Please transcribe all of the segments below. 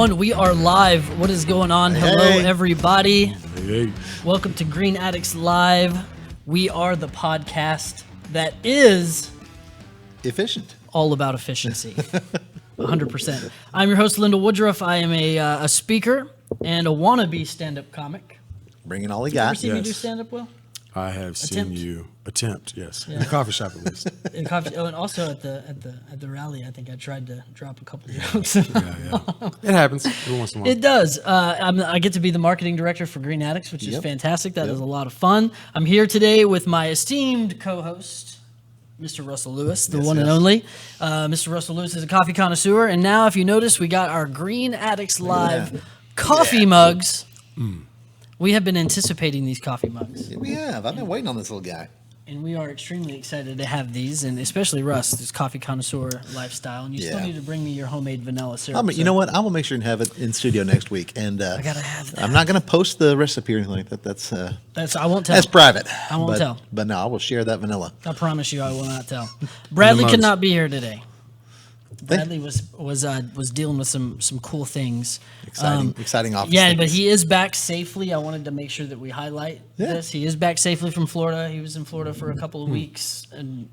1, we are live. What is going on? Hello, everybody. Hey. Welcome to Green Addicts Live. We are the podcast that is efficient. All about efficiency. 100%. I'm your host, Linda Woodruff. I am a speaker and a wannabe stand-up comic. Bringing all he Did you ever got. see me do stand-up, Will? I have seen you attempt, yes. Yeah. In the coffee shop at least. In coffee, and also at the rally, I think I tried to drop a couple jokes. Yeah. It happens every once in a while. It does. I get to be the marketing director for Green Addicts, which is fantastic. That is a lot of fun. I'm here today with my esteemed co-host, Mr. Russell Lewis, the one and only. Mr. Russell Lewis is a coffee connoisseur. And now, if you notice, we got our Green Addicts Live coffee mugs. We have been anticipating these coffee mugs. Yeah, we have. I've been waiting on this little guy. And we are extremely excited to have these, and especially Russ, this coffee connoisseur lifestyle. And you still need to bring me your homemade vanilla syrup. You know what? I will make sure and have it in studio next week. And I gotta have that. I'm not going to post the recipe or anything like that. That's I won't tell. That's private. I won't tell. But no, I will share that vanilla. I promise you, I will not tell. Bradley could not be here today. Bradley was dealing with some cool things. Exciting office. Yeah, things. but he is back safely. I wanted to make sure that we highlight this. He is back safely from Florida. He was in Florida for a couple of weeks, and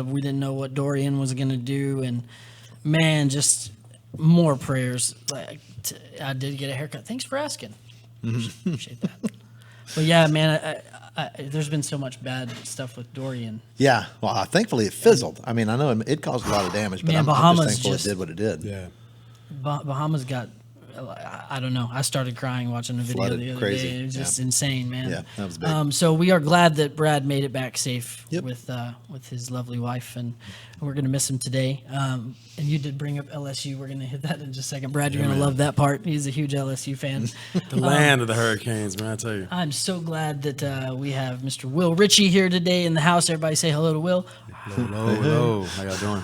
we didn't know what Dorian was going to do. And man, just more prayers. I did get a haircut. Thanks for asking. Appreciate that. But yeah, man, there's been so much bad stuff with Dorian. Yeah, well, thankfully it fizzled. I mean, I know it caused a lot of damage, but I'm just thankful it did what it did. Yeah. Bahamas got, I don't know. I started crying watching the video the other day. It was just insane, man. Yeah, that was big. So we are glad that Brad made it back safe with his lovely wife, and we're going to miss him today. And you did bring up LSU. We're going to hit that in just a second. Brad, you're going to love that part. He's a huge LSU fan. The land of the Hurricanes, man, I tell you. I'm so glad that we have Mr. Will Ritchie here today in the house. Everybody say hello to Will. Hello. How y'all doing?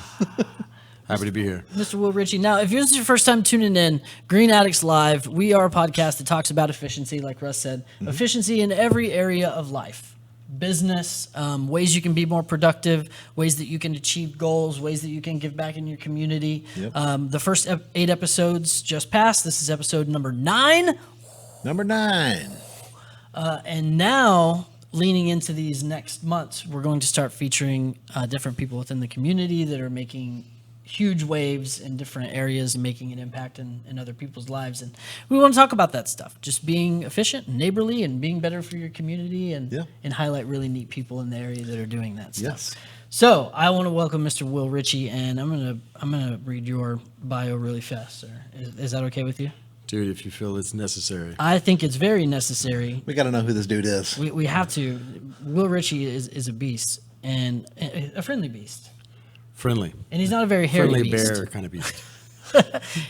Happy to be here. Mr. Will Ritchie. Now, if this is your first time tuning in, Green Addicts Live, we are a podcast that talks about efficiency, like Russ said. Efficiency in every area of life. Business, ways you can be more productive, ways that you can achieve goals, ways that you can give back in your community. The first 8 episodes just passed. This is episode number 9. Number 9. And now, leaning into these next months, we're going to start featuring different people within the community that are making huge waves in different areas and making an impact in other people's lives. And we want to talk about that stuff, just being efficient and neighborly and being better for your community and highlight really neat people in the area that are doing that stuff. Yes. So I want to welcome Mr. Will Ritchie, and I'm gonna read your bio really fast, sir. Is that okay with you? Dude, if you feel it's necessary. I think it's very necessary. We got to know who this dude is. We have to. Will Ritchie is a beast, and a friendly beast. Friendly. And he's not a very hairy Friendly beast. bear kind of beast.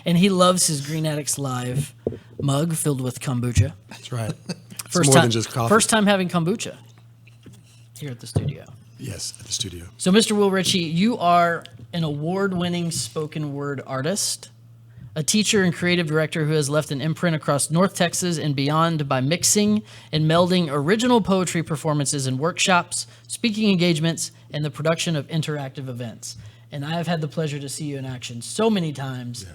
And he loves his Green Addicts Live mug filled with kombucha. That's right. First more time, than just coffee. First time having kombucha here at the studio. Yes, at the studio. So, Mr. Will Ritchie, you are an award-winning spoken word artist, a teacher and creative director who has left an imprint across North Texas and beyond by mixing and melding original poetry performances and workshops, speaking engagements, and the production of interactive events. And I have had the pleasure to see you in action so many times,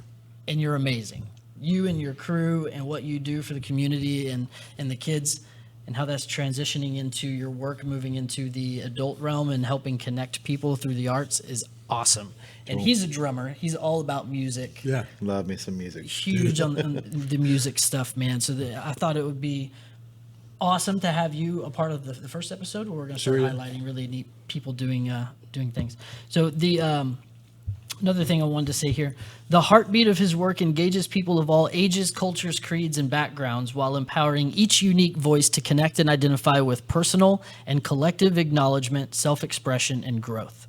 and you're amazing. You and your crew and what you do for the community and the kids, and how that's transitioning into your work, moving into the adult realm and helping connect people through the arts is awesome. And he's a drummer. He's all about music. Yeah. Love me some music. Huge on the music stuff, man. So I thought it would be awesome to have you a part of the first episode where we're going to start highlighting really neat people doing things. So the another thing I wanted to say here, the heartbeat of his work engages people of all ages, cultures, creeds, and backgrounds while empowering each unique voice to connect and identify with personal and collective acknowledgement, self-expression, and growth.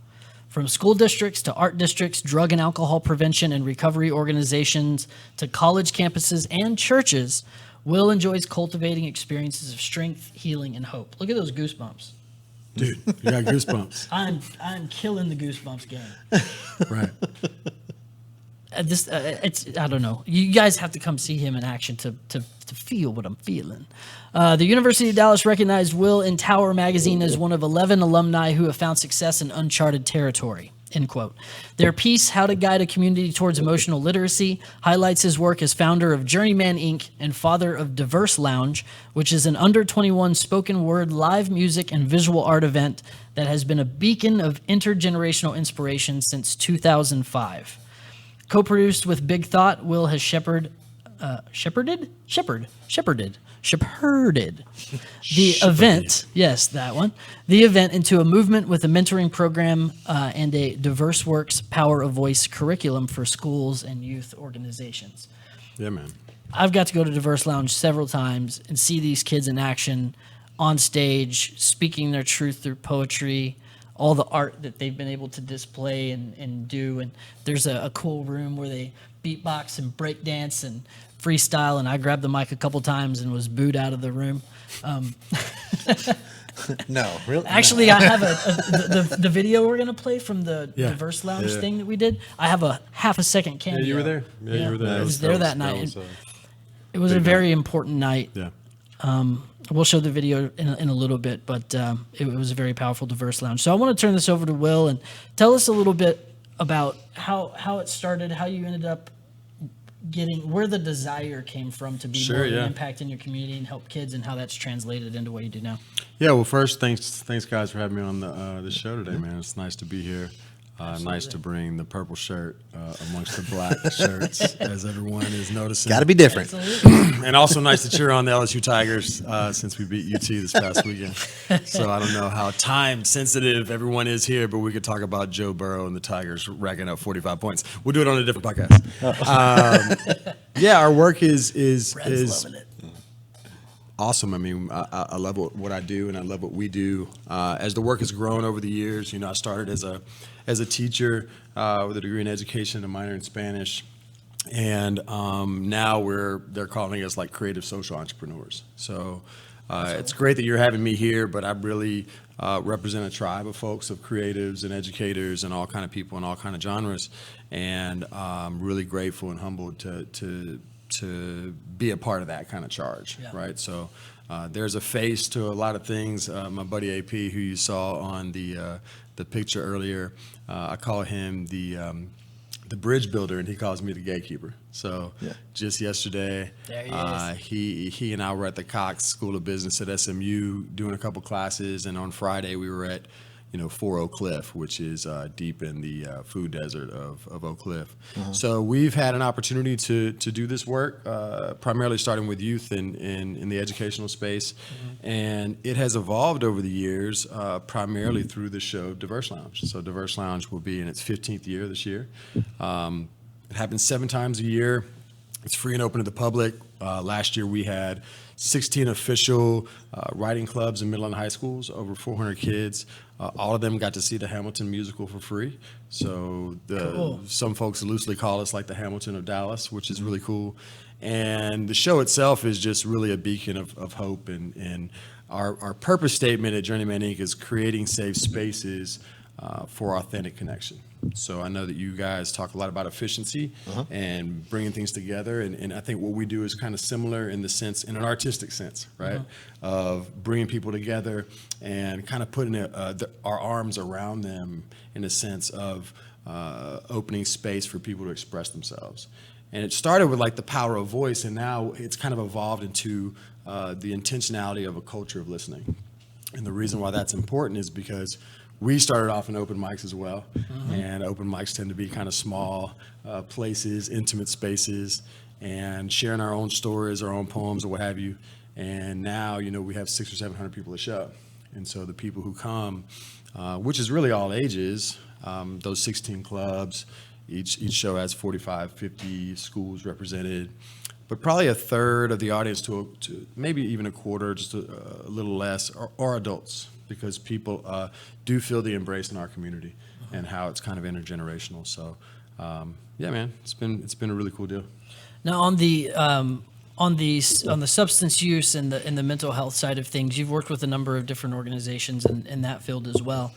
From school districts to art districts, drug and alcohol prevention and recovery organizations, to college campuses and churches, Will enjoys cultivating experiences of strength, healing, and hope. Look at those goosebumps. Dude, you got goosebumps. I'm killing the goosebumps game. Right. It's I don't know. You guys have to come see him in action to feel what I'm feeling. The University of Dallas recognized Will in Tower Magazine as one of 11 alumni who have found success in uncharted territory. end quote. Their piece, How to Guide a Community Towards Emotional Literacy, highlights his work as founder of Journeyman Inc. and father of Diverse Lounge, which is an under-21 spoken word live music and visual art event that has been a beacon of intergenerational inspiration since 2005. Co-produced with Big Thought, Will has shepherded the event, yes, that one, the event into a movement with a mentoring program and a Diverse Works Power of Voice curriculum for schools and youth organizations. Yeah, man. I've got to go to Diverse Lounge several times and see these kids in action on stage, speaking their truth through poetry, all the art that they've been able to display and do. And there's a cool room where they beatbox and break dance and freestyle, and I grabbed the mic a couple times and was booed out of the room. No, really. Actually, no. I have the video we're gonna play from the Diverse Lounge thing that we did. I have a half a second cameo. Yeah, you were there. Yeah, you were there. I was there that night. Was, it was a big very night. important night. yeah. We'll show the video in a little bit, but it was a very powerful Diverse Lounge. So I want to turn this over to Will and tell us a little bit about how it started, how you ended up getting, where the desire came from to be more of an impact in your community and help kids, and how that's translated into what you do now. Yeah, well, first, thanks guys for having me on the show today, man. It's nice to be here. Nice to bring the purple shirt amongst the black shirts, as everyone is noticing. Got to be different. And also nice to cheer on the LSU Tigers since we beat UT this past weekend. So I don't know how time sensitive everyone is here, but we could talk about Joe Burrow and the Tigers racking up 45 points. We'll do it on a different podcast. Yeah, our work is loving it. awesome. I mean, I love what I do, and I love what we do. As the work has grown over the years, I started as a teacher with a degree in education and a minor in Spanish, and now they're calling us like creative social entrepreneurs. So it's great that you're having me here, but I really represent a tribe of folks, of creatives and educators and all kind of people in all kind of genres, and I'm really grateful and humbled to be a part of that kind of charge, right? So there's a face to a lot of things. My buddy AP, who you saw on the picture earlier, I call him the bridge builder, and he calls me the gatekeeper. So just yesterday, there he and I were at the Cox School of Business at SMU doing a couple classes, and on Friday we were at 4 Oak Cliff, which is deep in the food desert of Oak Cliff. So we've had an opportunity to do this work, primarily starting with youth in the educational space. And it has evolved over the years, primarily through the show Diverse Lounge. So Diverse Lounge will be in its 15th year this year. It happens 7 times a year. It's free and open to the public. Last year we had 16 official writing clubs in middle and high schools, over 400 kids. All of them got to see the Hamilton musical for free. So some folks loosely call us like the Hamilton of Dallas, which is really cool. And the show itself is just really a beacon of hope. And our purpose statement at Journeyman Inc. is creating safe spaces for authentic connection. So I know that you guys talk a lot about efficiency and bringing things together, and I think what we do is kind of similar in an artistic sense, right? Of bringing people together and kind of putting our arms around them in a sense of opening space for people to express themselves. And it started with like the power of voice, and now it's kind of evolved into the intentionality of a culture of listening. And the reason why that's important is because we started off in open mics as well, and open mics tend to be kind of small places, intimate spaces, and sharing our own stories, our own poems, or what have you. And now, we have 600 or 700 people a show. And so the people who come, which is really all ages, those 16 clubs, each show has 45, 50 schools represented, but probably a third of the audience to maybe even a quarter, just a little less, are adults, because people do feel the embrace in our community and how it's kind of intergenerational. So, yeah, man, it's been a really cool deal. Now on the substance use and the mental health side of things, you've worked with a number of different organizations in that field as well.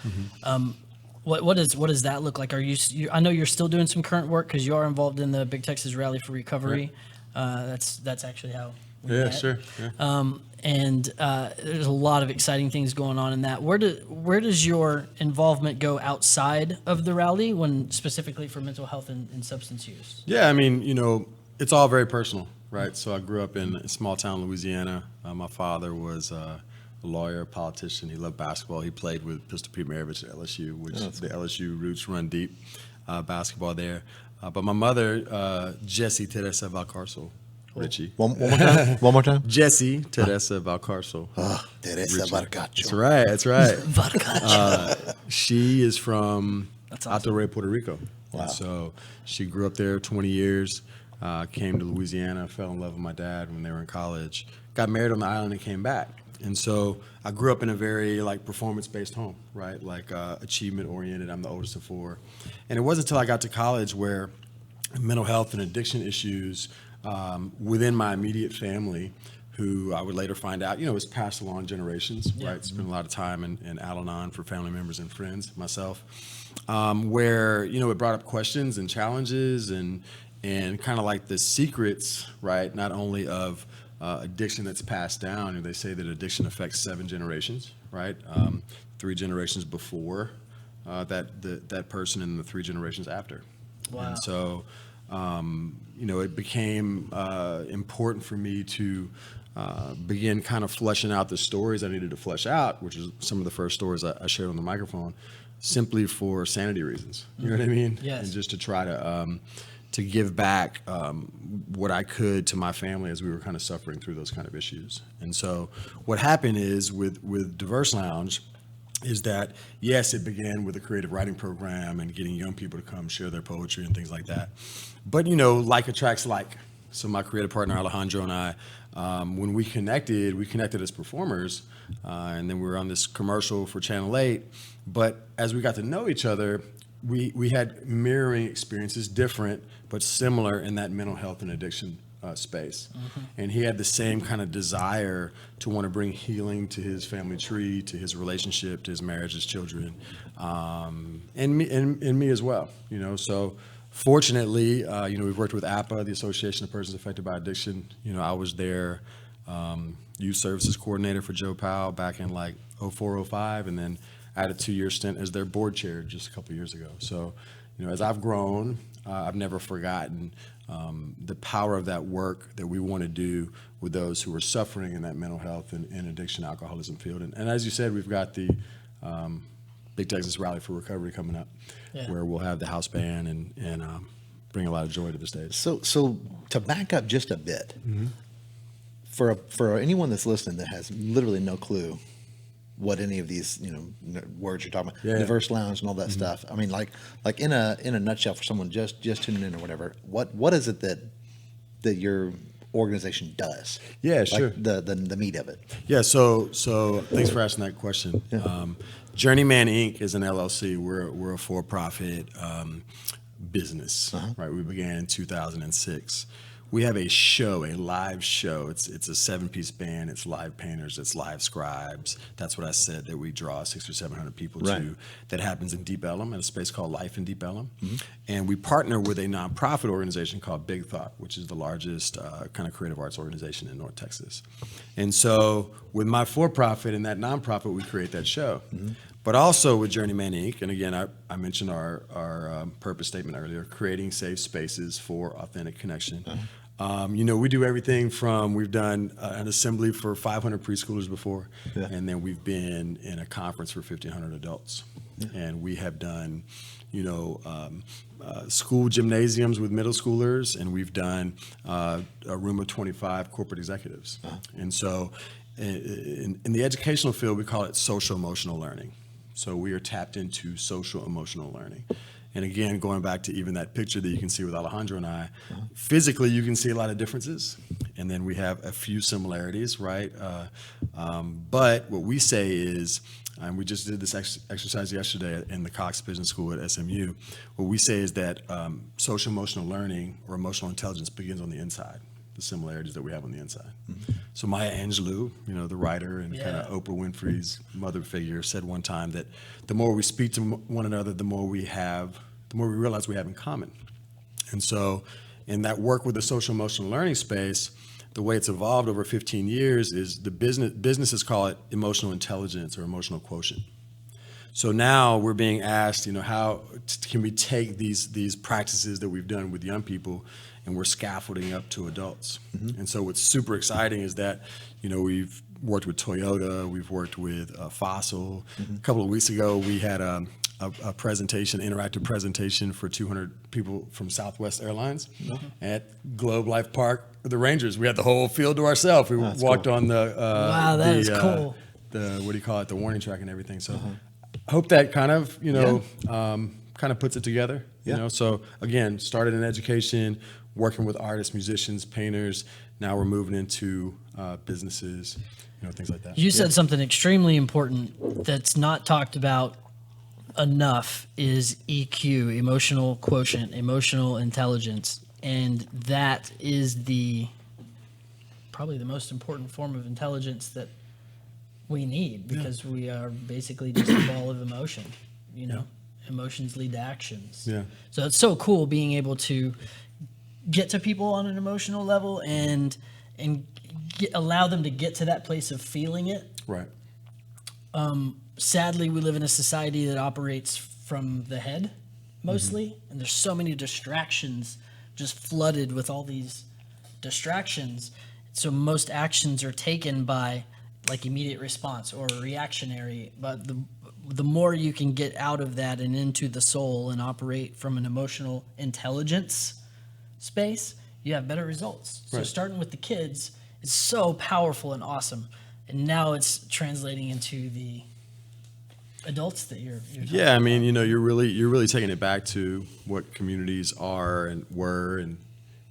What does that look like? Are you I know you're still doing some current work because you are involved in the Big Texas Rally for Recovery. Right. That's actually how we Yeah, met. sure. Yeah. And there's a lot of exciting things going on in that. Where does your involvement go outside of the rally, when specifically for mental health and substance use? Yeah, I mean, it's all very personal, right? So I grew up in a small town, Louisiana. My father was a lawyer, a politician. He loved basketball. He played with Pistol Pete Maravich at LSU, which the LSU roots run deep, basketball there. But my mother, Jessie Teresa Valcarcel, Richie. One more time. One more time. Jessie Teresa Valcarcel. Teresa Barcacho. That's right. Vodka. She is from That's awesome. Alto Rey, Puerto Rico. Wow. And so she grew up there 20 years, came to Louisiana, fell in love with my dad when they were in college, got married on the island and came back. And so I grew up in a very performance-based home, right? Achievement-oriented. I'm the oldest of four. And it wasn't until I got to college where mental health and addiction issues within my immediate family, who I would later find out, was passed along generations, right? Spent a lot of time in Al-Anon for family members and friends, myself, where, it brought up questions and challenges and kind of like the secrets, right? Not only of addiction that's passed down, and they say that addiction affects 7 generations, right? 3 generations before that person and the 3 generations after. Wow. And so, it became important for me to begin kind of fleshing out the stories I needed to flesh out, which is some of the first stories I shared on the microphone, simply for sanity reasons. You know what I mean? Yes. And just to try to give back what I could to my family as we were kind of suffering through those kind of issues. And so what happened is with Diverse Lounge is that, yes, it began with a creative writing program and getting young people to come share their poetry and things like that. But, like attracts like. So my creative partner Alejandro and I, when we connected as performers, and then we were on this commercial for Channel 8. But as we got to know each other, we had mirroring experiences, different but similar in that mental health and addiction space. Mm-hmm. And he had the same kind of desire to want to bring healing to his family tree, to his relationship, to his marriage, his children, and me as well. So fortunately, we've worked with APA, the Association of Persons Affected by Addiction. I was their youth services coordinator for Joe Powell back in 04, 05, and then I had a 2-year stint as their board chair just a couple of years ago. So, as I've grown, I've never forgotten the power of that work that we want to do with those who are suffering in that mental health and addiction, alcoholism field. And as you said, we've got the Big Texas Rally for Recovery coming up, where we'll have the house band and bring a lot of joy to the stage. So to back up just a bit, for anyone that's listening that has literally no clue what any of these words you're talking about, Diverse Lounge and all that stuff. I mean, like in a nutshell, for someone just tuning in or whatever, what is it that your organization does? Yeah, sure. The meat of it. Yeah. So thanks for asking that question. Yeah. Journeyman Inc. is an LLC. We're a for-profit business. Right. We began in 2006. We have a live show. It's a 7-piece band. It's live painters. It's live scribes. That's what I said that we draw 600 or 700 people to. That happens in Deep Ellum, at a space called Life in Deep Ellum. Mm-hmm. And we partner with a nonprofit organization called Big Thought, which is the largest kind of creative arts organization in North Texas. And so with my for-profit and that nonprofit, we create that show. Mm-hmm. But also with Journeyman Inc., and again, I mentioned our purpose statement earlier, creating safe spaces for authentic connection. Uh-huh. We do everything from, we've done an assembly for 500 preschoolers before, and then we've been in a conference for 1,500 adults. Yeah. And we have done, school gymnasiums with middle schoolers, and we've done a room of 25 corporate executives. Uh-huh. And so in the educational field, we call it social emotional learning. So we are tapped into social emotional learning. And again, going back to even that picture that you can see with Alejandro and I, physically you can see a lot of differences, and then we have a few similarities, right? But what we say is, and we just did this exercise yesterday in the Cox Business School at SMU, what we say is that social emotional learning or emotional intelligence begins on the inside, the similarities that we have on the inside. Mm-hmm. So Maya Angelou, the writer and kind of Oprah Winfrey's mother figure, said one time that the more we speak to one another, the more we realize we have in common. And so in that work with the social emotional learning space, the way it's evolved over 15 years is businesses call it emotional intelligence or emotional quotient. So now we're being asked, how can we take these practices that we've done with young people and we're scaffolding up to adults. And so what's super exciting is that, we've worked with Toyota, we've worked with Fossil. A couple of weeks ago, we had a interactive presentation for 200 people from Southwest Airlines at Globe Life Park, the Rangers. We had the whole field to ourselves. We walked on the wow, that is cool. The what do you call it? The warning track and everything. So I hope that kind of kind of puts it together. So again, started in education, working with artists, musicians, painters. Now we're moving into businesses, things like that. You said something extremely important that's not talked about enough is EQ, emotional quotient, emotional intelligence. And that is probably the most important form of intelligence that we need, because we are basically just a ball of emotion, emotions lead to actions. Yeah. So it's so cool being able to get to people on an emotional level and allow them to get to that place of feeling it. Right. Sadly, we live in a society that operates from the head mostly, and there's so many distractions, just flooded with all these distractions. So most actions are taken by like immediate response or reactionary, but the more you can get out of that and into the soul and operate from an emotional intelligence space, you have better results. So Right. starting with the kids is so powerful and awesome, and now it's translating into the adults that you're Yeah, I mean, you're really taking it back to what communities are and were and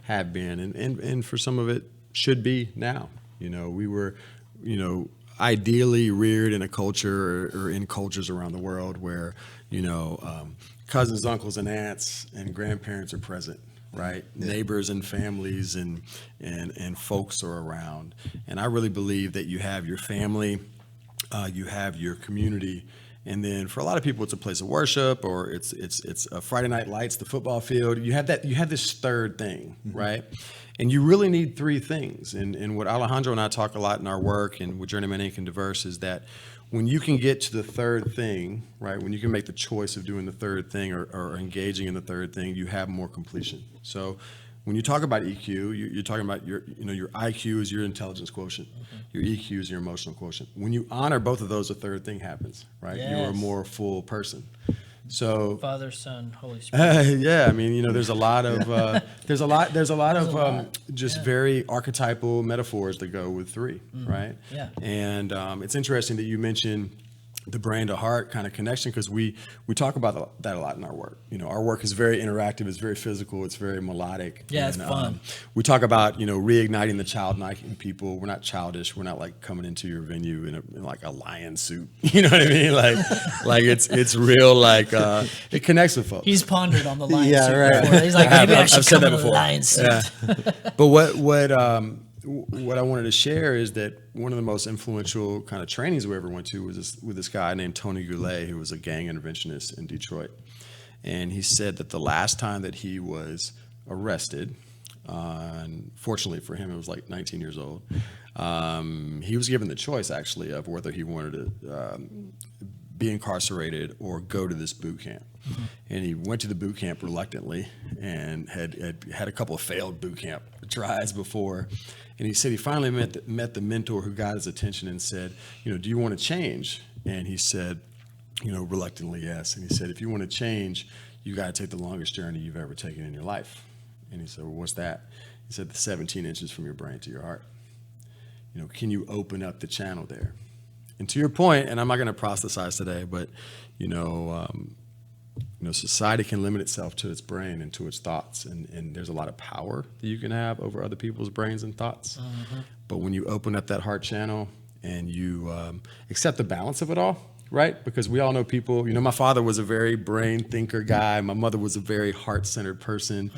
have been, and for some of it should be now. We were, ideally reared in a culture or in cultures around the world where, cousins, uncles, and aunts and grandparents are present. Right, neighbors and families and folks are around, and I really believe that you have your family, you have your community, and then for a lot of people it's a place of worship, or it's a Friday night lights, the football field. You have this third thing, right? And you really need three things. And what Alejandro and I talk a lot in our work and with Journeyman Inc. and Diverse is that when you can get to the third thing, right, when you can make the choice of doing the third thing or engaging in the third thing, you have more completion. So when you talk about EQ, you're talking about your IQ is your intelligence quotient, your EQ is your emotional quotient. When you honor both of those, a third thing happens, right? Yes. You're a more full person. So Father, Son, Holy Spirit. yeah, I mean, there's a lot of just very archetypal metaphors that go with three, right? Yeah. And it's interesting that you mentioned the brain to heart kind of connection, because we talk about that a lot in our work. Our work is very interactive, it's very physical, it's very melodic. Yeah, it's fun. We talk about reigniting the childlike in people. We're not childish. We're not like coming into your venue in like a lion suit. You know what I mean? Like it's real. Like it connects with folks. He's pondered on the lion Yeah, suit right. before. He's like, maybe I I've should said come that in a before. lion suit. Yeah. But what I wanted to share is that one of the most influential kind of trainings we ever went to was with this guy named Tony Goulet, who was a gang interventionist in Detroit. And he said that the last time that he was arrested, and fortunately for him, it was like 19 years old, he was given the choice actually of whether he wanted to be incarcerated or go to this boot camp. And he went to the boot camp reluctantly and had a couple of failed boot camp tries before. And he said he finally met the mentor who got his attention and said, do you want to change? And he said, reluctantly, yes. And he said, if you want to change, you got to take the longest journey you've ever taken in your life. And he said, well, what's that? He said, the 17 inches from your brain to your heart. Can you open up the channel there? And to your point, and I'm not going to proselytize today, but, society can limit itself to its brain and to its thoughts. And there's a lot of power that you can have over other people's brains and thoughts. But when you open up that heart channel and you accept the balance of it all, right? Because we all know people, my father was a very brain thinker guy. My mother was a very heart-centered person.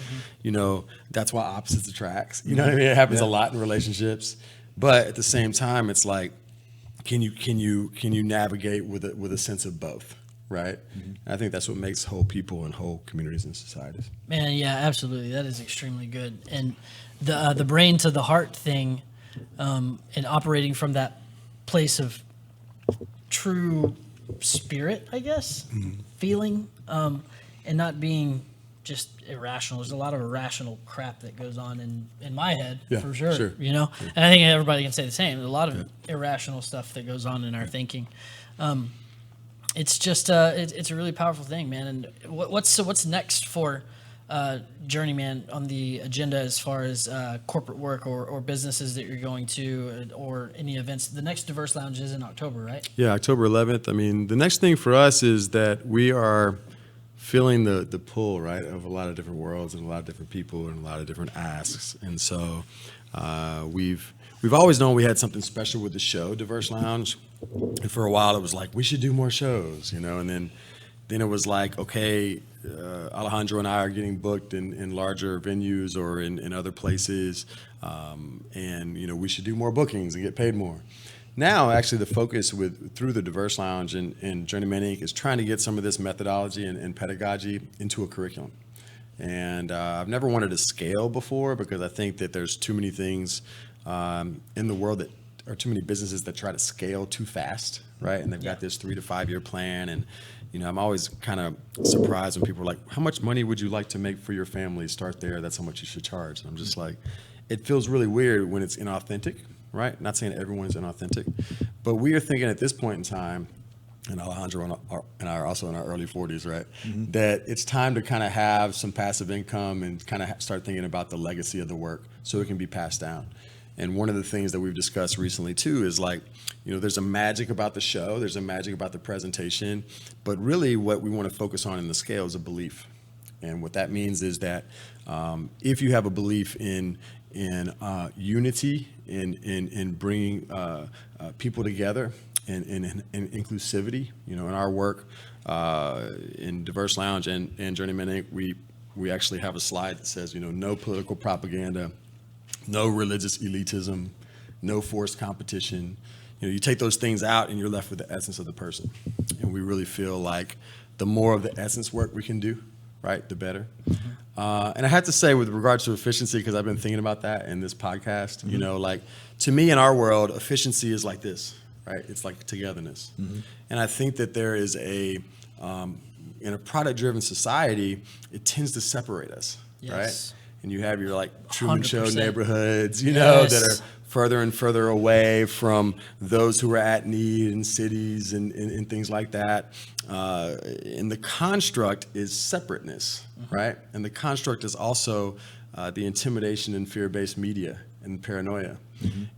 That's why opposites attracts. You know what I mean? It happens a lot in relationships. But at the same time, it's like, can you navigate with a sense of both, right? And I think that's what makes whole people and whole communities and societies. Man, yeah, absolutely. That is extremely good. And the brain to the heart thing, and operating from that place of true spirit, I guess, feeling, and not being just irrational. There's a lot of irrational crap that goes on in my head, Yeah, for sure. sure. You know, and I think everybody can say the same. There's a lot of irrational stuff that goes on in our thinking. It's just it's a really powerful thing, man. And what's next for Journeyman on the agenda as far as corporate work or businesses that you're going to, or any events? The next Diverse Lounge is in October, right? Yeah, October 11th. I mean, the next thing for us is that we are feeling the pull, right, of a lot of different worlds and a lot of different people and a lot of different asks. And so we've always known we had something special with the show, Diverse Lounge. And for a while, it was like, we should do more shows, you know, and then it was like, okay, Alejandro and I are getting booked in larger venues or in other places, and, you know, we should do more bookings and get paid more. Now, actually, the focus through the Diverse Lounge and Journeyman Inc. is trying to get some of this methodology and pedagogy into a curriculum. And I've never wanted to scale before because I think that there's too many things in the world that are too many businesses that try to scale too fast, right? And they've got this 3 to 5 year plan. And, you know, I'm always kind of surprised when people are like, how much money would you like to make for your family? Start there. That's how much you should charge. And I'm just like, it feels really weird when it's inauthentic, right? Not saying everyone's inauthentic, but we are thinking at this point in time, and Alejandro and I are also in our early 40s, right? That it's time to kind of have some passive income and kind of start thinking about the legacy of the work so it can be passed down. And one of the things that we've discussed recently too is like, you know, there's a magic about the show, there's a magic about the presentation, but really what we want to focus on in the scale is a belief. And what that means is that if you have a belief in unity, in bringing people together, and inclusivity, you know, in our work in Diverse Lounge and Journeyman Inc., we actually have a slide that says, you know, no political propaganda, no religious elitism, no forced competition. You know, you take those things out and you're left with the essence of the person. And we really feel like the more of the essence work we can do, right, the better. And I have to say, with regards to efficiency, because I've been thinking about that in this podcast, you know, like to me in our world, efficiency is like this, right? It's like togetherness. And I think that there is in a product-driven society, it tends to separate us, right? And you have your like Truman 100%. Show neighborhoods, you know, that are further and further away from those who are at need in cities and things like that. And the construct is separateness, right? And the construct is also the intimidation and fear-based media and paranoia.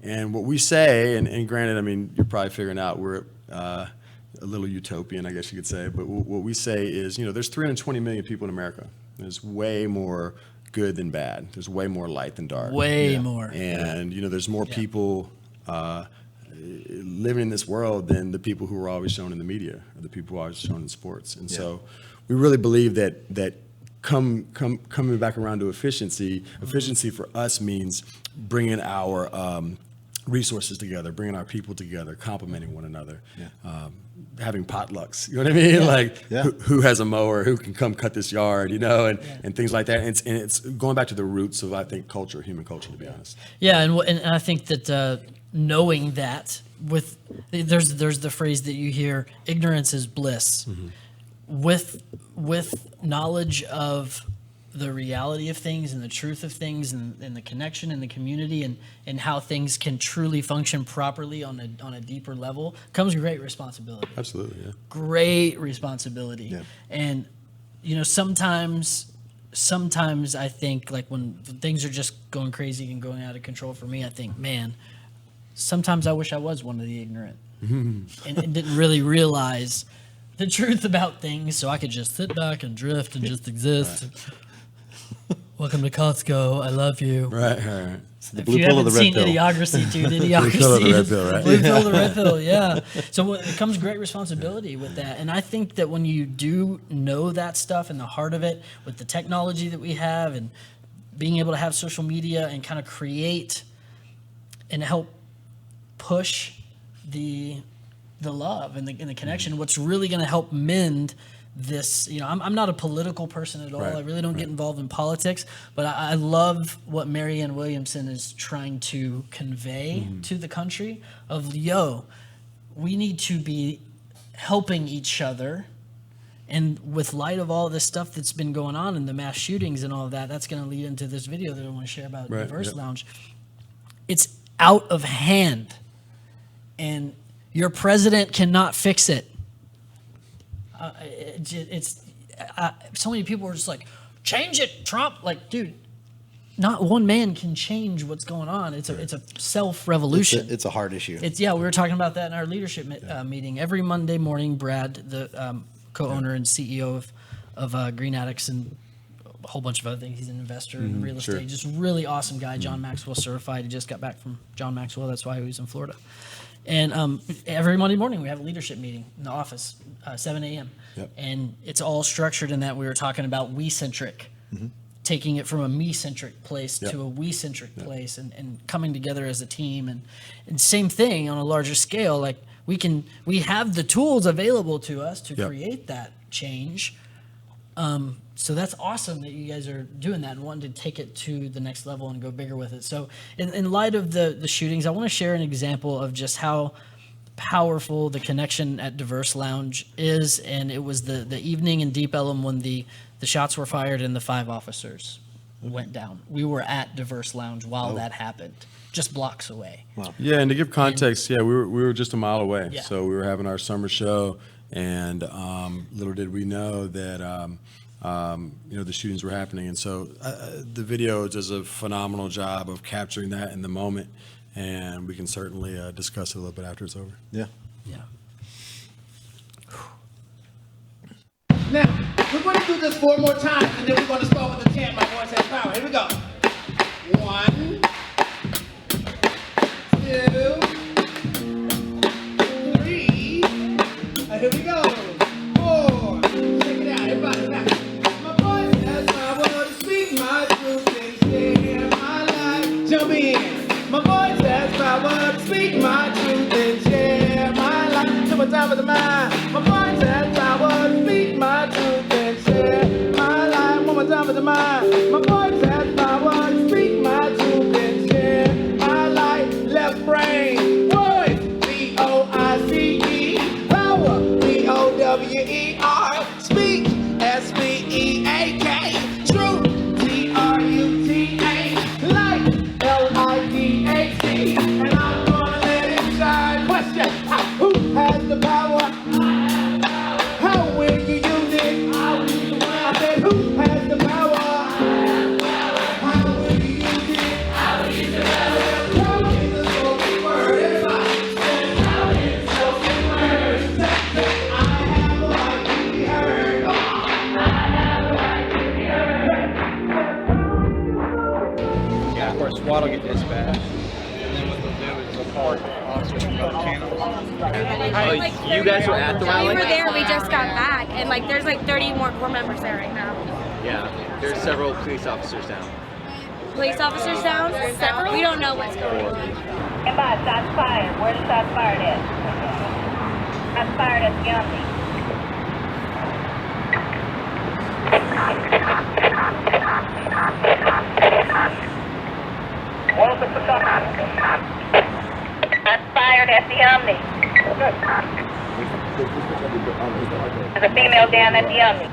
And what we say, and granted, I mean, you're probably figuring out we're a little utopian, I guess you could say, but what we say is, you know, there's 320 million people in America. There's way more good than bad. There's way more light than dark. Way more. And, you know, there's more people living in this world than the people who are always shown in the media or the people who are always shown in sports. And so we really believe that coming back around to efficiency for us means bringing our resources together, bringing our people together, complementing one another, having potlucks, you know what I mean? Who has a mower, who can come cut this yard, you know, and things like that. And it's going back to the roots of, I think, culture, human culture, to be honest. Yeah, and I think that knowing that there's the phrase that you hear, ignorance is bliss. With knowledge of the reality of things and the truth of things and the connection in the community and how things can truly function properly on a deeper level comes great responsibility. Absolutely, yeah. Great responsibility. Yeah. And, you know, sometimes I think, like, when things are just going crazy and going out of control for me, I think, man, sometimes I wish I was one of the ignorant and didn't really realize the truth about things, so I could just sit back and drift and just exist. Welcome to Costco. I love you. Right. The If blue you pill or haven't the red seen pill? Idiocracy, dude, Idiocracy. Blue pill or the red pill, right? Blue pill or the red pill, yeah. So it comes great responsibility with that. And I think that when you do know that stuff and the heart of it, with the technology that we have and being able to have social media and kind of create and help push the the love and the connection. What's really going to help mend this, I'm not a political person at all. Right, I really don't get involved in politics, but I love what Marianne Williamson is trying to convey to the country of, we need to be helping each other. And with light of all this stuff that's been going on and the mass shootings and all of that, that's going to lead into this video that I want to share about Diverse Lounge. It's out of hand, and your president cannot fix it. So many people are just like, change it, Trump. Like, dude, not one man can change what's going on. It's a self-revolution. It's a hard issue. We were talking about that in our leadership meeting every Monday morning. Brad, the co-owner and CEO of Green Addicts and a whole bunch of other things. He's an investor in real estate. Just really awesome guy. John Maxwell certified. He just got back from John Maxwell. That's why he was in Florida. And every Monday morning we have a leadership meeting in the office, 7 a.m. Yep. And it's all structured in that we were talking about we-centric, taking it from a me-centric place to a we-centric place and coming together as a team. And same thing on a larger scale, like we have the tools available to us to create that change. So that's awesome that you guys are doing that and wanting to take it to the next level and go bigger with it. So in light of the shootings, I want to share an example of just how powerful the connection at Diverse Lounge is. And it was the evening in Deep Ellum when the shots were fired and the 5 officers went down. We were at Diverse Lounge while that happened, just blocks away. Wow. Yeah, and to give context, we were just a mile away. Yeah. So we were having our summer show, and little did we know that the shootings were happening. And so the video does a phenomenal job of capturing that in the moment, and we can certainly discuss it a little bit after it's over. Yeah. Yeah. Now, we're going to do this 4 more times, and then we're going to start with the chant, My Voice Has Power. Here we go. 1, 2, 3. Here we go. 4. Check it out, everybody. Now, my voice has power to speak my truth and share my life. Jump in. My voice has power to speak my truth and share my life. To my top of the mind. My voice has power to speak my truth and share my life. One more time for the mind. My voice has power to speak my truth and share my life. Left brain. Voice. VOICE. Power. POWER. Speak. SPEAK. Truth. TRUTA. Light. LIGHT. And I'm gonna let it shine. Question. Who has the power? How will you use it? I said, who has the power? How will you use it? Power is the spoken word. Everybody say, power is the spoken word. Say, I have a right to be heard. I have a right to be heard. Yeah, of course, SWAT will get dispatched. And then what they'll do is they'll call officers from other channels. You guys were at the rally? We were there, we just got back, and there's 30 more corps members there right now. Yeah, there's several police officers down. Police officers down? Several? We don't know what's going on. Goodbye, shots fired. Where's the shots fired at? Shots fired at Gumby. What was the shots fired at the Omni. There's a female down at the Omni.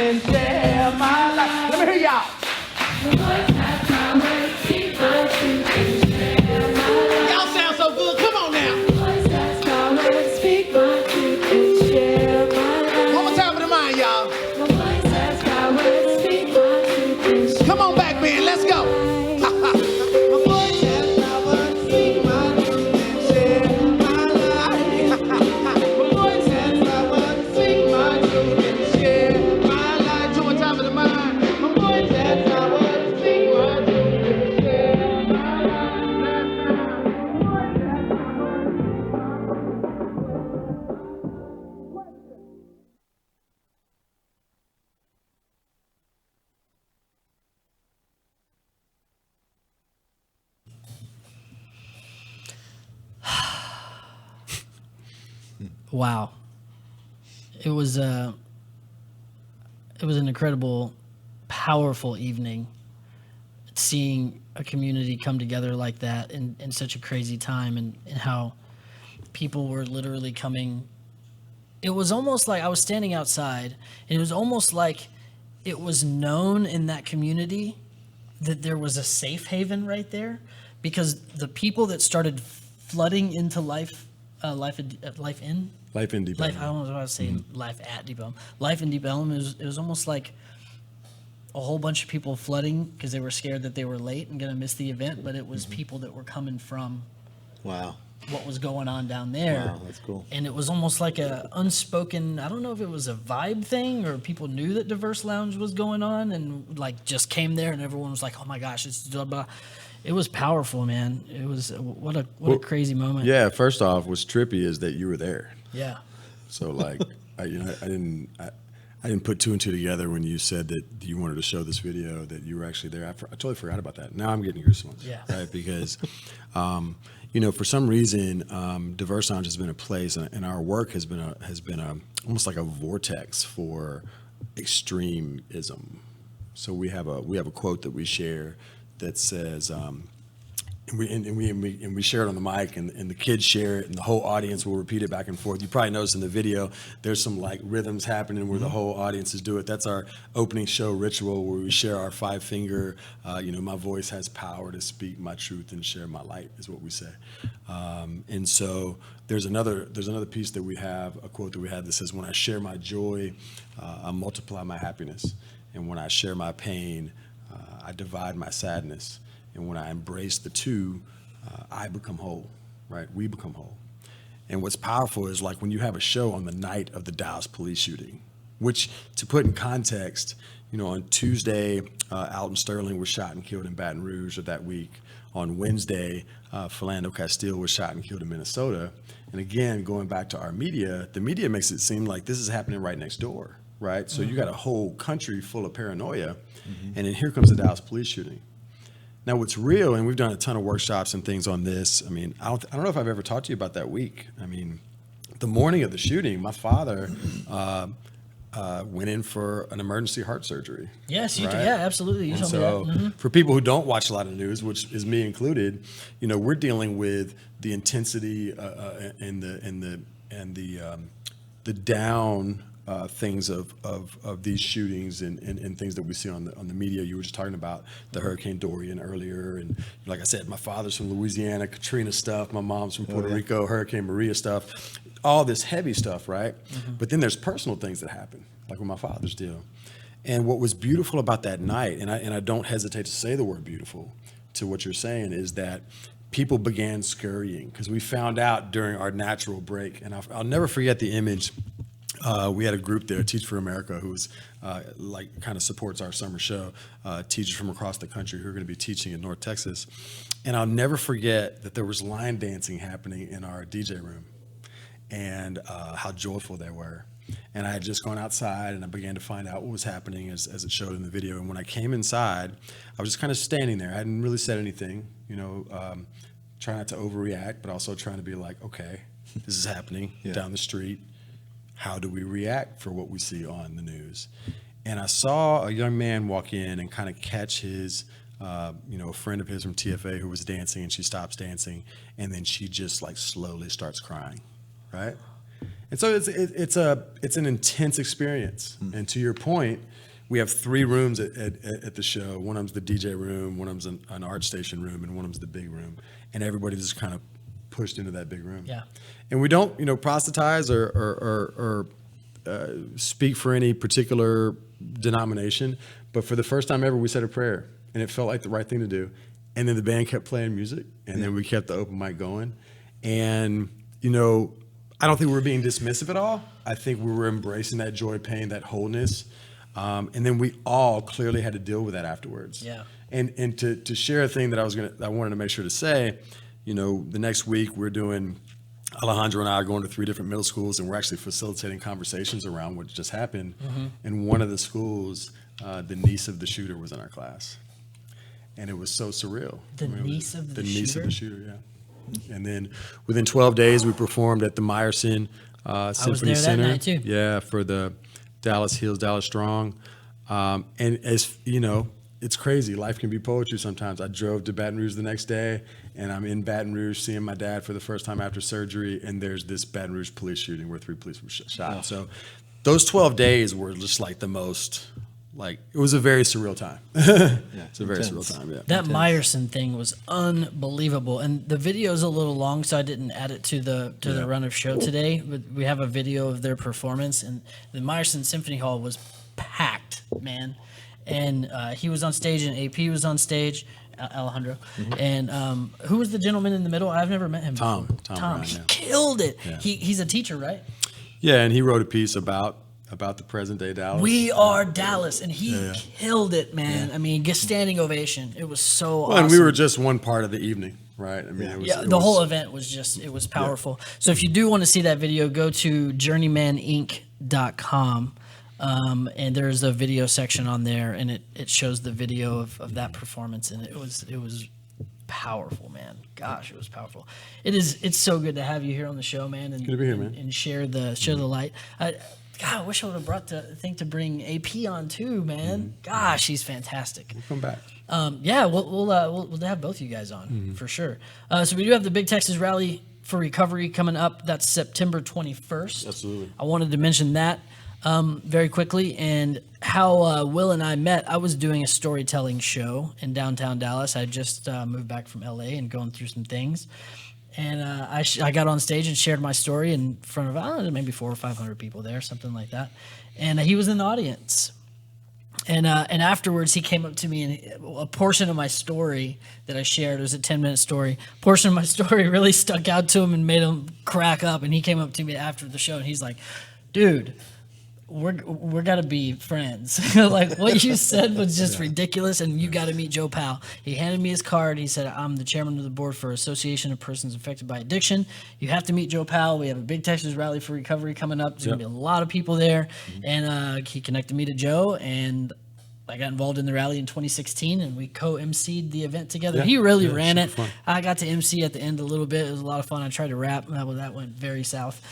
And share my life. Let me hear y'all. Y'all sound so good. Come on now. One more time for the mind, y'all. Come on back, man. Let's go. My voice has power to speak my truth and share my life. My voice has power to speak my truth and share. Top of the mind. My voice has power. wow. It was an incredible, powerful evening. Seeing a community come together like that in such a crazy time, and how people were literally coming. It was almost like I was standing outside, and it was almost like it was known in that community that there was a safe haven right there, because the people that started flooding into Life in Deep Ellum. Life in Deep I Ellum. don't know what I was saying. Life at Deep Ellum. Life in Deep Ellum. It was almost like a whole bunch of people flooding because they were scared that they were late and going to miss the event, but it was people that were coming from Wow. what was going on down there. Wow, that's cool. And it was almost like a unspoken, I don't know if it was a vibe thing or people knew that Diverse Lounge was going on and like just came there and everyone was like, oh my gosh, it's blah, blah. It was powerful, man. It was what a crazy moment. Yeah, first off, what's trippy is that you were there. Yeah. So like, I didn't put two and two together when you said that you wanted to show this video that you were actually there. I totally forgot about that. Now I'm getting goosebumps. Yeah. Right, because, for some reason, Diverse Lounge has been a place, and our work has been almost like a vortex for extremism. So we have a quote that we share that says. And we share it on the mic, and the kids share it, and the whole audience will repeat it back and forth. You probably noticed in the video, there's some like rhythms happening where the whole audiences do it. That's our opening show ritual where we share our 5-finger, my voice has power to speak my truth and share my light is what we say. And so there's another piece that we have, a quote that we had that says, when I share my joy, I multiply my happiness. And when I share my pain, I divide my sadness. And when I embrace the two, I become whole, right? We become whole. And what's powerful is like when you have a show on the night of the Dallas police shooting, which to put in context, on Tuesday, Alton Sterling was shot and killed in Baton Rouge of that week. On Wednesday, Philando Castile was shot and killed in Minnesota. And again, going back to our media, the media makes it seem like this is happening right next door, right? So you got a whole country full of paranoia, and then here comes the Dallas police shooting. Now, what's real, and we've done a ton of workshops and things on this. I mean, I don't know if I've ever talked to you about that week. I mean, the morning of the shooting, my father went in for an emergency heart surgery. Yes, you right? did. Yeah, absolutely. You And told me so, that. Mm-hmm. for people who don't watch a lot of news, which is me included, we're dealing with the intensity and the down. Things of these shootings and things that we see on the media. You were just talking about the Hurricane Dorian earlier, and like I said, my father's from Louisiana, Katrina stuff. My mom's from Puerto Rico, Hurricane Maria stuff. All this heavy stuff, right? Mm-hmm. But then there's personal things that happen, like with my father's deal. And what was beautiful about that night, and I don't hesitate to say the word beautiful to what you're saying, is that people began scurrying because we found out during our natural break, and I'll never forget the image. We had a group there, Teach for America, who's kind of supports our summer show, teachers from across the country who are going to be teaching in North Texas. And I'll never forget that there was line dancing happening in our DJ room and how joyful they were. And I had just gone outside and I began to find out what was happening as it showed in the video. And when I came inside, I was just kind of standing there. I hadn't really said anything, trying not to overreact, but also trying to be like, okay, this is happening down the street. How do we react for what we see on the news? And I saw a young man walk in and kind of catch his, a friend of his from TFA who was dancing, and she stops dancing, and then she just like slowly starts crying, right? And so it's an intense experience. And to your point, we have 3 rooms at the show. One of them's the DJ room, one of them's an art station room, and one of them's the big room. And everybody just kind of pushed into that big room. Yeah. And we don't, proselytize or speak for any particular denomination, but for the first time ever, we said a prayer, and it felt like the right thing to do. And then the band kept playing music, and then we kept the open mic going. And, I don't think we were being dismissive at all. I think we were embracing that joy, pain, that wholeness. And then we all clearly had to deal with that afterwards. Yeah. And to share a thing that I wanted to make sure to say, the next week we're doing, Alejandro and I are going to 3 different middle schools, and we're actually facilitating conversations around what just happened. Mm-hmm. In one of the schools, the niece of the shooter was in our class. And it was so surreal. The niece of the shooter? The niece of the shooter, yeah. And then within 12 days, we performed at the Meyerson Symphony there that Center. night, too. Yeah, for the Dallas Heals, Dallas Strong. And as you know, it's crazy. Life can be poetry sometimes. I drove to Baton Rouge the next day, and I'm in Baton Rouge seeing my dad for the first time after surgery, and there's this Baton Rouge police shooting where 3 police were shot. So those 12 days were just like the most, like, it was a very surreal time. It's a very intense. surreal time, yeah. That Meyerson thing was unbelievable, and the video is a little long, so I didn't add it to the run of show today. But we have a video of their performance, and the Meyerson Symphony Hall was packed, man. And he was on stage, and AP was on stage, Alejandro. And who was the gentleman in the middle? I've never met him Tom. before. Tom Brown, He yeah. killed it. Yeah. He's a teacher, right? Yeah, and he wrote a piece about the present day Dallas. We are Dallas, and he killed it, man. I mean, standing ovation. It was so Well, awesome. and we were just one part of the evening, right? I mean, it was, Yeah, it the was- whole event was just, it was powerful. So if you do want to see that video, go to journeymaninc.com. And there's a video section on there, and it shows the video of that performance, and it was powerful, man. Gosh, it was powerful. It's so good to have you here on the show, man, and Good to be here, man. and share the light. God, I wish I would have brought the thing to bring AP on too, man. Gosh, he's fantastic. Come back. Yeah, we'll have both you guys on for sure. So we do have the Big Texas Rally for Recovery coming up. That's September 21st. Absolutely. I wanted to mention that very quickly, and how Will and I met. I was doing a storytelling show in downtown Dallas. I just moved back from LA and going through some things. And I got on stage and shared my story in front of maybe 400 or 500 people there, something like that. And he was in the audience. And afterwards, he came up to me, and a portion of my story that I shared, it was a 10-minute story. A portion of my story really stuck out to him and made him crack up. And he came up to me after the show, and he's like, dude, we're gotta be friends. Like, what you said was just ridiculous, and you gotta meet Joe Powell. He handed me his card. He said, I'm the chairman of the board for Association of Persons Affected by Addiction. You have to meet Joe Powell. We have a Big Texas Rally for Recovery coming up. There's gonna be a lot of people there. And he connected me to Joe, and I got involved in the rally in 2016, and we co-emceed the event together. Yeah, He really yeah, ran it. super fun. I got to MC at the end a little bit. It was a lot of fun. I tried to rap. That went very south.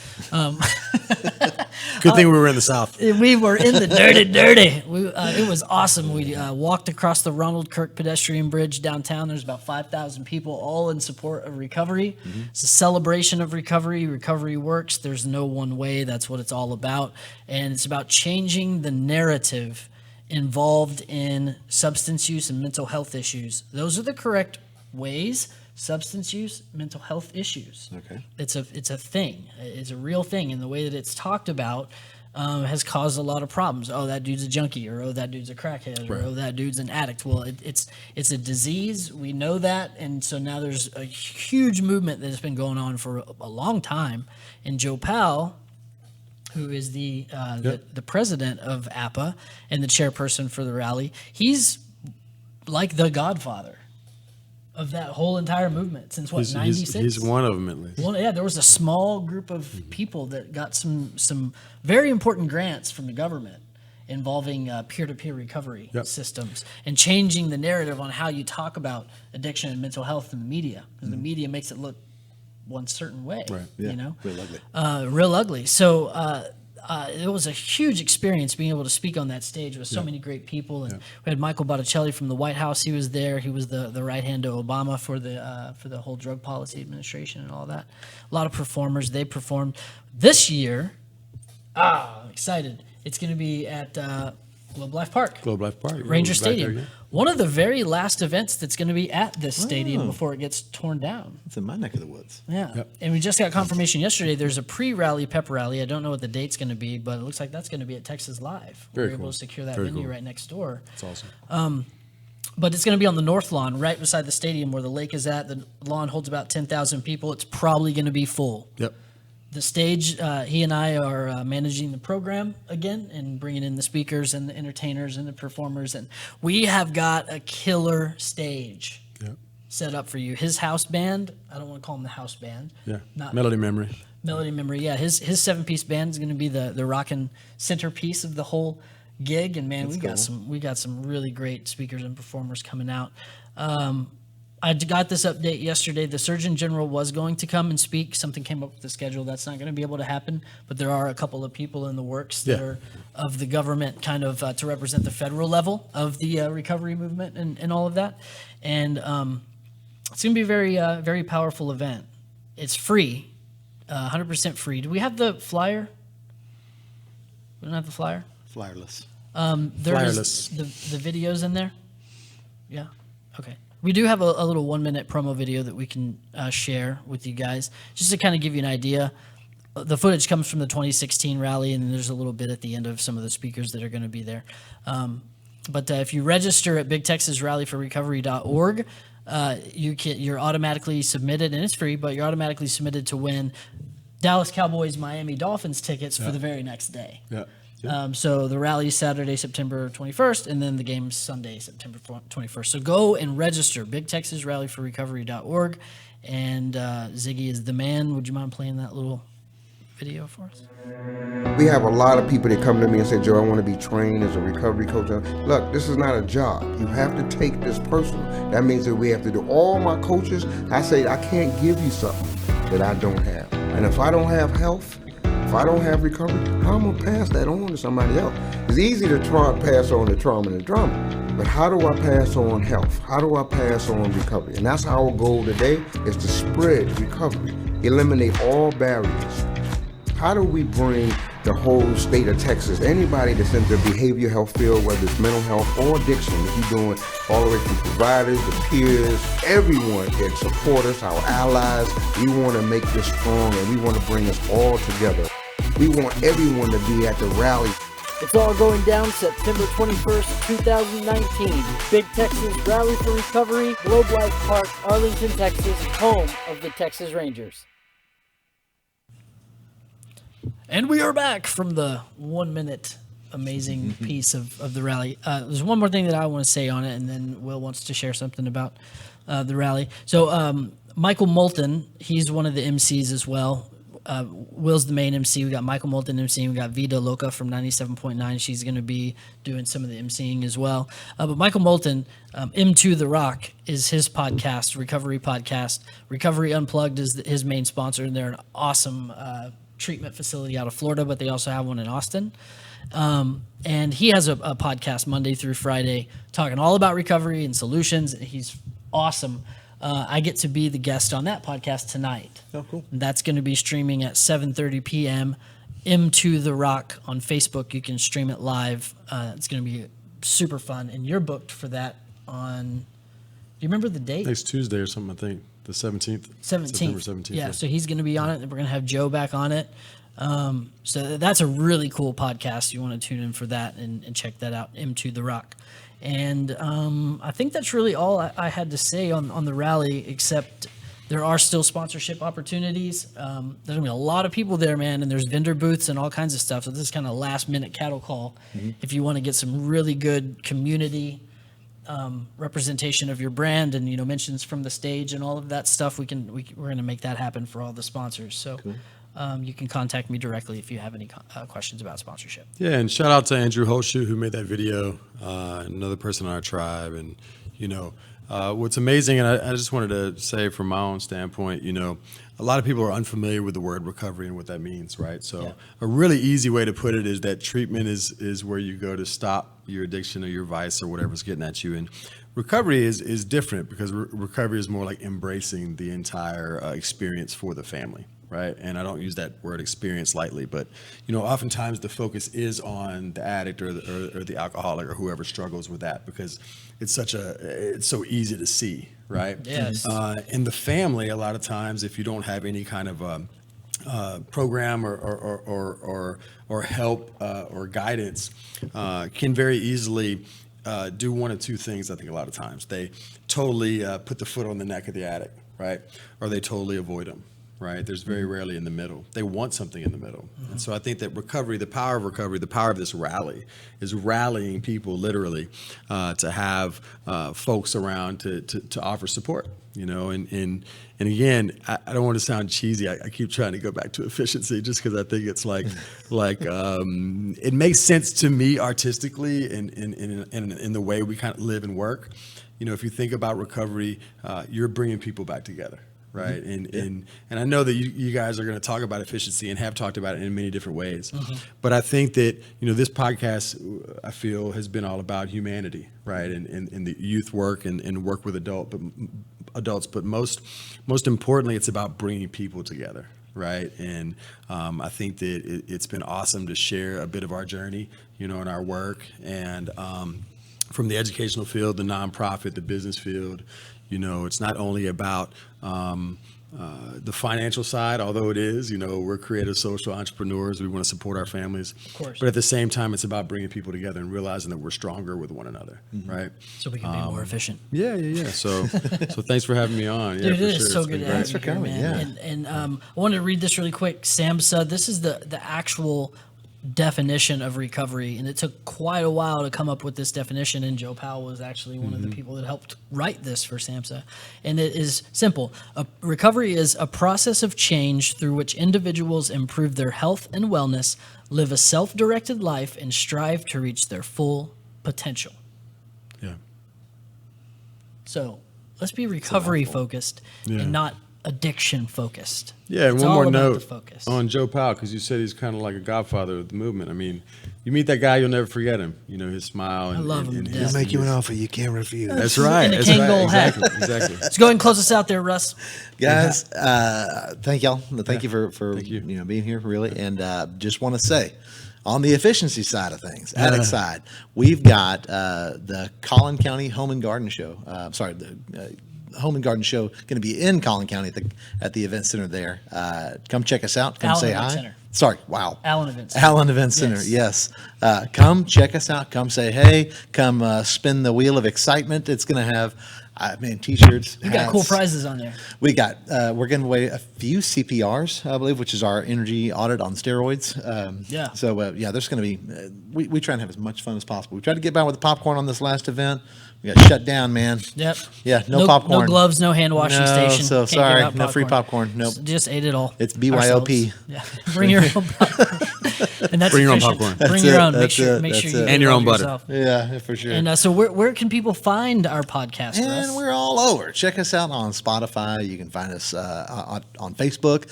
Good thing we were in the South. We were in the dirty. It was awesome. We walked across the Ronald Kirk pedestrian bridge downtown. There's about 5,000 people, all in support of recovery. It's a celebration of recovery. Recovery works. There's no one way. That's what it's all about. And it's about changing the narrative involved in substance use and mental health issues. Those are the correct ways. Substance use, mental health issues. Okay. It's a thing. It's a real thing, and the way that it's talked about has caused a lot of problems. Oh, that dude's a junkie, or oh, that dude's a crackhead, or oh, that dude's an addict. Well, it's a disease. We know that, and so now there's a huge movement that has been going on for a long time. And Joe Powell, who is the president of APA and the chairperson for the rally, he's like the godfather of that whole entire movement since what, 96? He's one of them at least. Well, yeah, there was a small group of people that got some very important grants from the government involving peer-to-peer recovery systems and changing the narrative on how you talk about addiction and mental health in the media, because the media makes it look one certain way, Yeah. you know? Real ugly. Real ugly. So it was a huge experience being able to speak on that stage with so many great people. And we had Michael Botticelli from the White House. He was there. He was the right hand to Obama for the whole drug policy administration and all that. A lot of performers. They performed this year. I'm excited. It's going to be at Globe Life Park. Globe Life Park. Ranger Back there Stadium. again. One of the very last events that's going to be at this stadium before it gets torn down. It's in my neck of the woods. Yeah. Yep. And we just got confirmation yesterday. There's a pre-rally pep rally. I don't know what the date's going to be, but it looks like that's going to be at Texas Live. Very We're able cool. to secure that Very venue cool. right next door. It's awesome. But it's going to be on the north lawn, right beside the stadium where the lake is at. The lawn holds about 10,000 people. It's probably going to be full. Yep. The stage, he and I are managing the program again and bringing in the speakers and the entertainers and the performers. And we have got a killer stage Yep. set up for you. His house band, I don't want to call him the house band. Yeah. Not Melody Memory. Melody Memory, yeah. His 7-piece band is going to be the rockin' centerpiece of the whole gig. And man, we got some really great speakers and performers coming out. I got this update yesterday. The Surgeon General was going to come and speak. Something came up with the schedule. That's not going to be able to happen. But there are a couple of people in the works that are of the government kind of to represent the federal level of the recovery movement and all of that. And it's going to be a very, very powerful event. It's free, 100% free. Do we have the flyer? We don't have the flyer? Flyerless. There's the videos in there? Yeah? Okay. We do have a little 1-minute promo video that we can share with you guys, just to kind of give you an idea. The footage comes from the 2016 rally, and there's a little bit at the end of some of the speakers that are going to be there. But if you register at BigTexasRallyForRecovery.org, you're automatically submitted, and it's free, but you're automatically submitted to win Dallas Cowboys Miami Dolphins tickets for the very next day. Yeah. So the rally is Saturday, September 21st, and then the game's Sunday, September 21st. So go and register, BigTexasRallyForRecovery.org, and Ziggy is the man. Would you mind playing that little video for us? We have a lot of people that come to me and say, Joe, I want to be trained as a recovery coach. Look, this is not a job. You have to take this personal. That means that we have to do all my coaches. I say, I can't give you something that I don't have. And if I don't have health, if I don't have recovery, how am I going to pass that on to somebody else? It's easy to pass on the trauma and the drama, but how do I pass on health? How do I pass on recovery? And that's our goal today, is to spread recovery, eliminate all barriers. How do we bring the whole state of Texas, anybody that's in the behavioral health field, whether it's mental health or addiction, if you're doing all the way from providers, the peers, everyone that support us, our allies, we want to make this strong and we want to bring us all together. We want everyone to be at the rally. It's all going down September 21st, 2019. Big Texas Rally for Recovery, Globe Life Park, Arlington, Texas, home of the Texas Rangers. And we are back from the 1-minute amazing piece of the rally. There's one more thing that I want to say on it, and then Will wants to share something about the rally. So Michael Moulton, he's one of the MCs as well. Will's the main MC. We got Michael Moulton MCing. We got Vida Loca from 97.9. She's going to be doing some of the MCing as well. But Michael Moulton, M2 The Rock is his podcast, Recovery Podcast. Recovery Unplugged is his main sponsor, and they're an awesome treatment facility out of Florida, but they also have one in Austin. And he has a podcast Monday through Friday talking all about recovery and solutions. He's awesome. I get to be the guest on that podcast tonight. Oh, cool. And that's going to be streaming at 7:30 p.m. M2 The Rock on Facebook. You can stream it live. It's going to be super fun. And you're booked for that on, do you remember the date? Next Tuesday or something, I think. The 17th. 17th. September 17th. Yeah, so he's going to be on it, and we're going to have Joe back on it. So that's a really cool podcast. You want to tune in for that and check that out, M2 The Rock. And I think that's really all I had to say on the rally, except there are still sponsorship opportunities. There's going to be a lot of people there, man, and there's vendor booths and all kinds of stuff. So this is kind of last-minute cattle call. If you want to get some really good community representation of your brand and, you know, mentions from the stage and all of that stuff, we're going to make that happen for all the sponsors. So you can contact me directly if you have any questions about sponsorship. Yeah, and shout out to Andrew Holshoe, who made that video, another person on our tribe. And, you know, what's amazing, and I just wanted to say from my own standpoint, you know, a lot of people are unfamiliar with the word recovery and what that means, right? So a really easy way to put it is that treatment is where you go to stop your addiction or your vice or whatever's getting at you. And recovery is different because recovery is more like embracing the entire experience for the family, right? And I don't use that word experience lightly, but, you know, oftentimes the focus is on the addict or the alcoholic or whoever struggles with that, because it's so easy to see, right? Yes. In the family, a lot of times, if you don't have any kind of program or help or guidance, can very easily do one of two things. I think a lot of times they totally put the foot on the neck of the addict, right? Or they totally avoid them. right? There's very rarely in the middle. They want something in the middle. And so I think that recovery, the power of this rally is rallying people literally to have folks around to offer support, and again, I don't want to sound cheesy. I keep trying to go back to efficiency just because I think it's like it makes sense to me artistically in the way we kind of live and work. If you think about recovery, you're bringing people back together. Right. And I know that you guys are going to talk about efficiency and have talked about it in many different ways. But I think that, this podcast, I feel, has been all about humanity, right? And the youth work and work with adults. But most importantly, it's about bringing people together. Right. And I think that it's been awesome to share a bit of our journey, in our work. And from the educational field, the nonprofit, the business field, it's not only about the financial side, although it is, we're creative social entrepreneurs. We want to support our families. Of course. But at the same time, it's about bringing people together and realizing that we're stronger with one another, right? So we can be more efficient. Yeah. So thanks for having me on. Dude, for it is sure. so It's good been to have great. you here, man. And I wanted to read this really quick. SAMHSA, this is the actual definition of recovery, and it took quite a while to come up with this definition, and Joe Powell was actually one of the people that helped write this for SAMHSA. And it is simple. Recovery is a process of change through which individuals improve their health and wellness, live a self-directed life, and strive to reach their full potential. Yeah. So let's be recovery focused and not addiction focused. Yeah, and It's one all more about the note focus. on Joe Powell, because you said he's kind of like a godfather of the movement. I mean, you meet that guy, you'll never forget him. His smile. And, love him and to his- death. Make you an offer you can't refuse. That's right. And a That's Kangol right. hat. Exactly. Let's go ahead and close us out there, Russ. Guys, thank y'all. Thank you for Thank you. being here, really. And just want to say, on the efficiency side of things, addict side, we've got the Collin County Home and Garden Show. The Home and Garden Show going to be in Collin County at the event center there. Come check us out. Come Allen say Event hi. Center. Sorry, wow. Allen Event Center. Allen Event Center, yes. Come check us out. Come say hey. Come spin the wheel of excitement. It's going to have, T-shirts. We got cool hats. prizes on there. We got, we're giving away a few CPRs, I believe, which is our energy audit on steroids. Yeah. So, there's going to be, we try and have as much fun as possible. We tried to get by with the popcorn on this last event. We got shut down, man. Yep. Yeah, no popcorn. No gloves, no hand washing No, station. so Can't sorry, give out no free popcorn. Nope. Just ate it all. It's BYOP. ourselves. Yeah. Bring your own popcorn. And that's Bring your own efficient. popcorn. Bring That's your it. own. Make That's sure it. make That's sure it. you And your love own butter. yourself. Yeah, for sure. And so where can people find our podcast, And Russ? we're all over. Check us out on Spotify. You can find us on Facebook.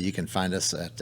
You can find us at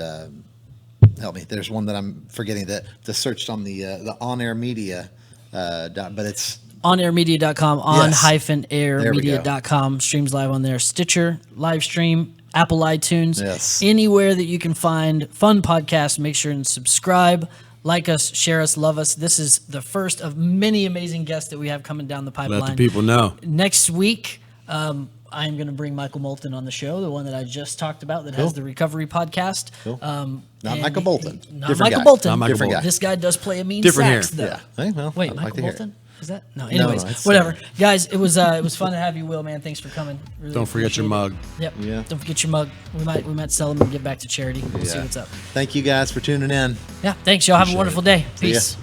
help me. There's one that I'm forgetting that searched on the On Air Media, but it's onairmedia.com, Yes. on-airmedia.com. Streams live on there. Stitcher, live stream, Apple iTunes. Yes. Anywhere that you can find fun podcasts, make sure and subscribe. Like us, share us, love us. This is the first of many amazing guests that we have coming down the pipeline. Let the people know. Next week, I'm going to bring Michael Moulton on the show, the one that I just talked about that has the Recovery Podcast. Cool. And Michael Bolton. Not Different Michael guy. Bolton. Not Michael Different Bolton. guy. This guy does play a mean Different sax, hair. though. Yeah. Hey, well, Wait, I'd like Michael to hear it. Bolton? Is that? No, anyways, it's- whatever. Guys, it was fun to have you, Will, man. Thanks for coming. Really Don't forget your appreciate mug. it. Yep. Yeah. Don't forget your mug. We might sell them and give back to charity. We'll see Yeah. what's up. Thank you guys for tuning in. Yeah, thanks, y'all. Have a Appreciate wonderful it. day. See ya. Peace.